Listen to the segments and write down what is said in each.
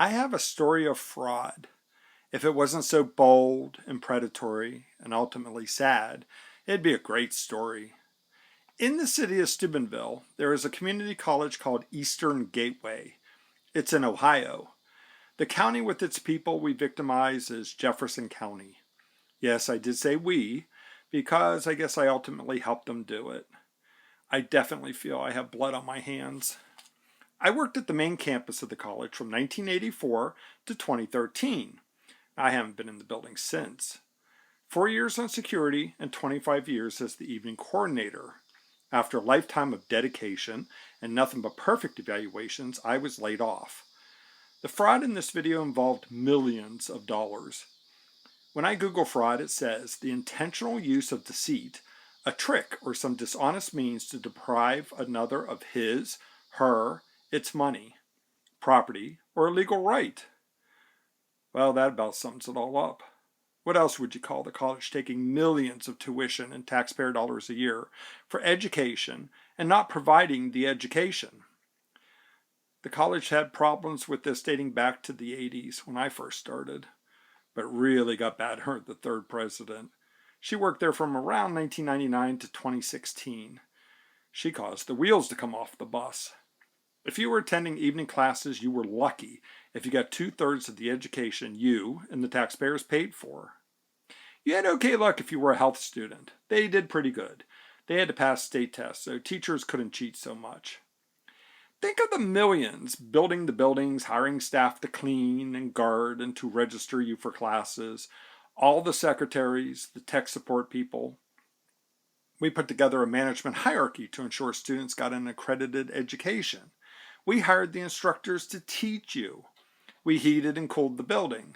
I have a story of fraud. If it wasn't so bold and predatory and ultimately sad, it'd be a great story. In the city of Steubenville, there is a community college called Eastern Gateway. It's in Ohio. The county with its people we victimize is Jefferson County. Yes, I did say we, because I guess I ultimately helped them do it. I definitely feel I have blood on my hands. I worked at the main campus of the college from 1984 to 2013. I haven't been in the building since. 4 years on security and 25 years as the evening coordinator. After a lifetime of dedication and nothing but perfect evaluations, I was laid off. The fraud in this video involved millions of dollars. When I Google fraud, it says the intentional use of deceit, a trick or some dishonest means to deprive another of his, her, its money, property, or a legal right. Well, that about sums it all up. What else would you call the college taking millions of tuition and taxpayer dollars a year for education and not providing the education? The college had problems with this dating back to the 80s when I first started, but really got bad under the third president. She worked there from around 1999 to 2016. She caused the wheels to come off the bus. If you were attending evening classes, you were lucky if you got 2/3 of the education you and the taxpayers paid for. You had okay luck if you were a health student. They did pretty good. They had to pass state tests, so teachers couldn't cheat so much. Think of the millions building the buildings, hiring staff to clean and guard and to register you for classes, all the secretaries, the tech support people. We put together a management hierarchy to ensure students got an accredited education. We hired the instructors to teach you. We heated and cooled the building.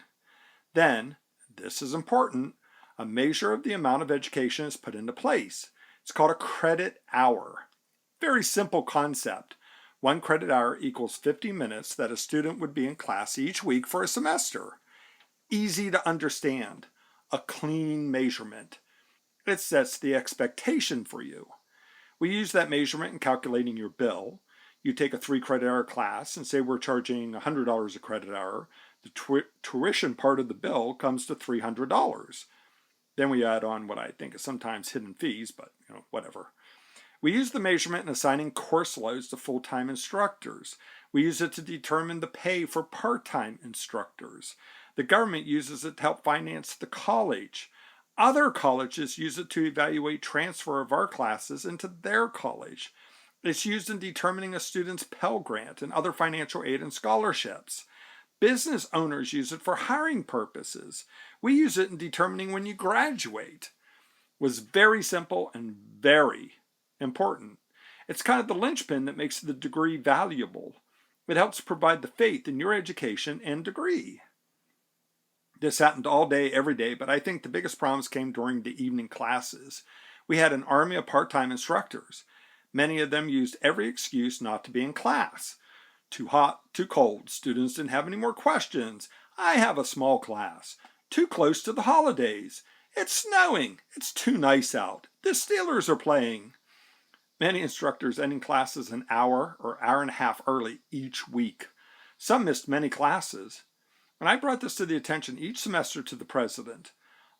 Then, this is important, a measure of the amount of education is put into place. It's called a credit hour. Very simple concept. 1 credit hour equals 50 minutes that a student would be in class each week for a semester. Easy to understand. A clean measurement. It sets the expectation for you. We use that measurement in calculating your bill. You take a 3 credit hour class and say we're charging $100 a credit hour. The tuition part of the bill comes to $300. Then we add on what I think is sometimes hidden fees, but whatever. We use the measurement in assigning course loads to full-time instructors. We use it to determine the pay for part-time instructors. The government uses it to help finance the college. Other colleges use it to evaluate transfer of our classes into their college. It's used in determining a student's Pell Grant and other financial aid and scholarships. Business owners use it for hiring purposes. We use it in determining when you graduate. It was very simple and very important. It's kind of the linchpin that makes the degree valuable. It helps provide the faith in your education and degree. This happened all day, every day, but I think the biggest problems came during the evening classes. We had an army of part-time instructors. Many of them used every excuse not to be in class. Too hot, too cold, students didn't have any more questions. I have a small class. Too close to the holidays. It's snowing. It's too nice out. The Steelers are playing. Many instructors ending classes an hour or hour and a half early each week. Some missed many classes. When I brought this to the attention each semester to the president,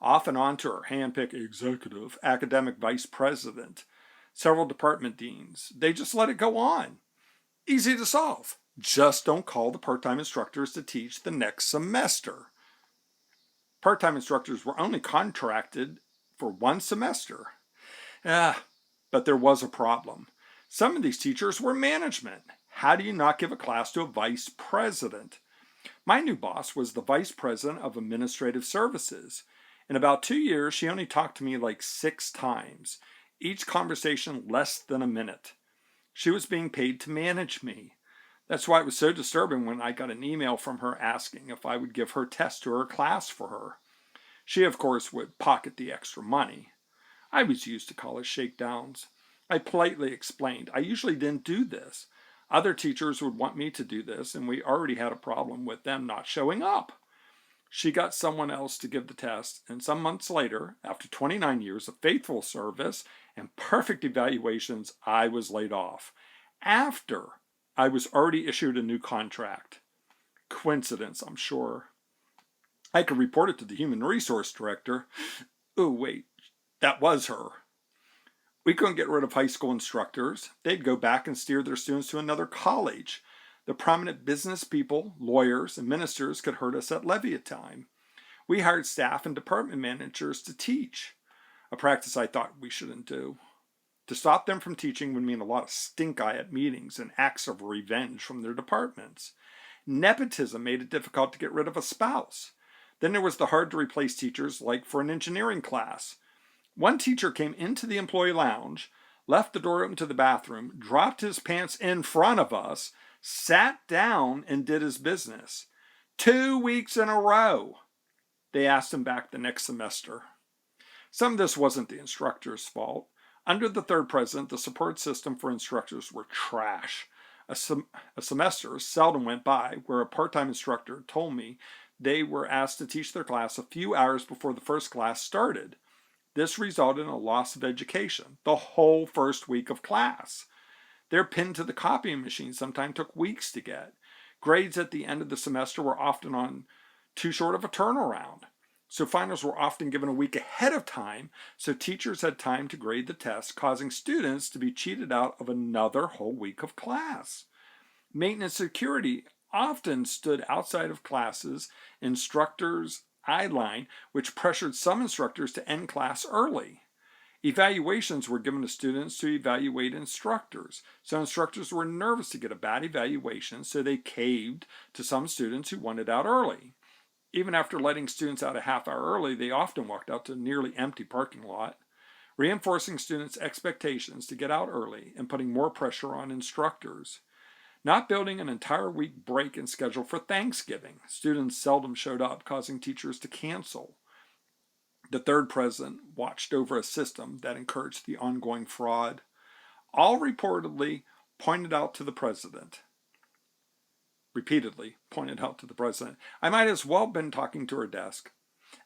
off and on to our hand-picked executive, academic vice president, several department deans, they just let it go on. Easy to solve. Just don't call the part-time instructors to teach the next semester. Part-time instructors were only contracted for 1 semester. But there was a problem. Some of these teachers were management. How do you not give a class to a vice president? My new boss was the vice president of administrative services. In about 2 years, she only talked to me like 6 times. Each conversation less than a minute. She was being paid to manage me. That's why it was so disturbing when I got an email from her asking if I would give her tests to her class for her. She, of course, would pocket the extra money. I was used to college shakedowns. I politely explained I usually didn't do this. Other teachers would want me to do this, and we already had a problem with them not showing up. She got someone else to give the test, and some months later, after 29 years of faithful service and perfect evaluations, I was laid off. After I was already issued a new contract. Coincidence, I'm sure. I could report it to the human resource director. Oh, wait, that was her. We couldn't get rid of high school instructors. They'd go back and steer their students to another college. The prominent business people, lawyers, and ministers could hurt us at levy time. We hired staff and department managers to teach, a practice I thought we shouldn't do. To stop them from teaching would mean a lot of stink eye at meetings and acts of revenge from their departments. Nepotism made it difficult to get rid of a spouse. Then there was the hard to replace teachers, like for an engineering class. One teacher came into the employee lounge, left the door open to the bathroom, dropped his pants in front of us, sat down, and did his business. 2 weeks in a row. They asked him back the next semester. Some of this wasn't the instructor's fault. Under the third president, the support system for instructors were trash. A semester seldom went by where a part-time instructor told me they were asked to teach their class a few hours before the first class started. This resulted in a loss of education, the whole first week of class. Their pin to the copying machine sometimes took weeks to get. Grades at the end of the semester were often on too short of a turnaround. So finals were often given a week ahead of time, so teachers had time to grade the tests, causing students to be cheated out of another whole week of class. Maintenance security often stood outside of classes, instructors' eye line, which pressured some instructors to end class early. Evaluations were given to students to evaluate instructors. So instructors were nervous to get a bad evaluation, so they caved to some students who wanted out early. Even after letting students out a half hour early, they often walked out to a nearly empty parking lot, reinforcing students' expectations to get out early and putting more pressure on instructors. Not building an entire week break and schedule for Thanksgiving. Students seldom showed up, causing teachers to cancel. The third president watched over a system that encouraged the ongoing fraud. All repeatedly pointed out to the president. I might as well have been talking to her desk.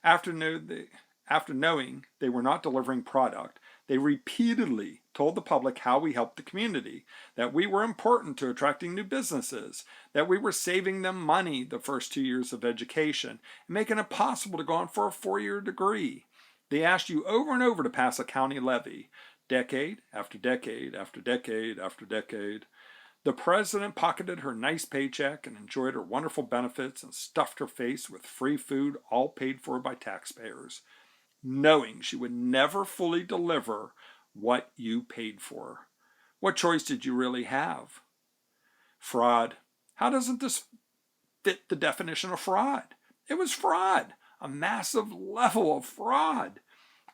After knowing they were not delivering product, they repeatedly told the public how we helped the community, that we were important to attracting new businesses, that we were saving them money the first 2 years of education, and making it possible to go on for a 4-year degree. They asked you over and over to pass a county levy, decade after decade after decade after decade. The president pocketed her nice paycheck and enjoyed her wonderful benefits and stuffed her face with free food, all paid for by taxpayers, knowing she would never fully deliver what you paid for. What choice did you really have? Fraud. How doesn't this fit the definition of fraud? It was fraud, a massive level of fraud.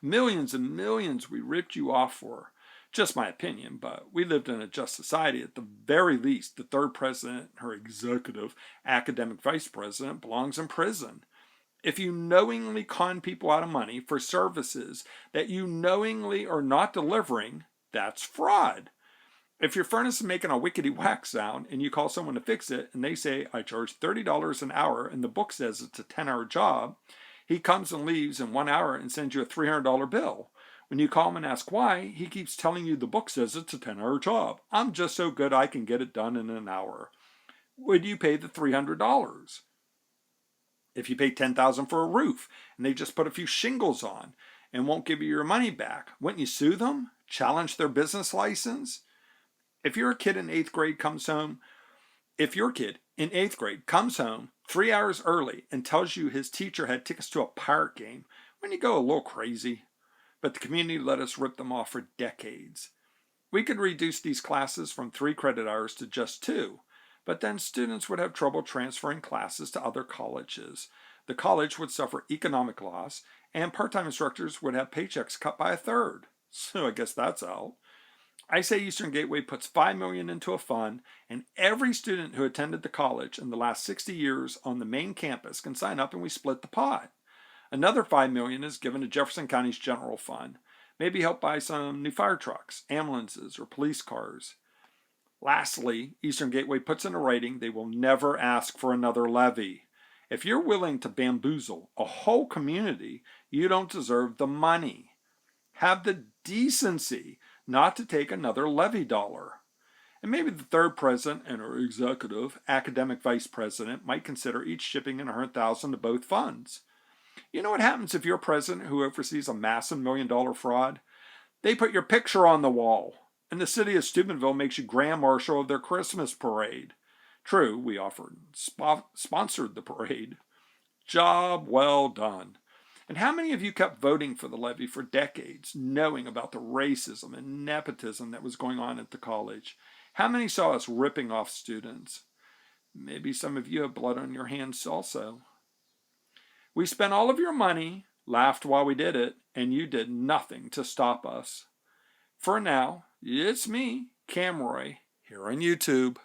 Millions and millions we ripped you off for. Just my opinion, but we lived in a just society. At the very least, the third president and her executive academic vice president belongs in prison. If you knowingly con people out of money for services that you knowingly are not delivering, that's fraud. If your furnace is making a wickety-whack sound and you call someone to fix it and they say, I charge $30 an hour and the book says it's a 10-hour job, he comes and leaves in 1 hour and sends you a $300 bill. When you call him and ask why, he keeps telling you the book says it's a 10-hour job. I'm just so good I can get it done in an hour. Would you pay the $300? If you pay $10,000 for a roof and they just put a few shingles on and won't give you your money back, wouldn't you sue them? Challenge their business license? If your kid in 8th grade comes home 3 hours early and tells you his teacher had tickets to a Pirate game, wouldn't you go a little crazy? But the community let us rip them off for decades. We could reduce these classes from 3 credit hours to just 2, but then students would have trouble transferring classes to other colleges. The college would suffer economic loss, and part-time instructors would have paychecks cut by 1/3. So I guess that's out. I say Eastern Gateway puts $5 million into a fund, and every student who attended the college in the last 60 years on the main campus can sign up and we split the pot. Another $5 million is given to Jefferson County's general fund. Maybe help buy some new fire trucks, ambulances, or police cars. Lastly, Eastern Gateway puts into writing they will never ask for another levy. If you're willing to bamboozle a whole community, you don't deserve the money. Have the decency not to take another levy dollar. And maybe the third president and our executive academic vice president might consider each shipping in $100,000 to both funds. You know what happens if you're president who oversees a massive $1 million fraud? They put your picture on the wall, and the city of Steubenville makes you grand marshal of their Christmas parade. True, we offered sponsored the parade. Job well done. And how many of you kept voting for the levy for decades, knowing about the racism and nepotism that was going on at the college? How many saw us ripping off students? Maybe some of you have blood on your hands also. We spent all of your money, laughed while we did it, and you did nothing to stop us. For now, it's me, Camroy, here on YouTube.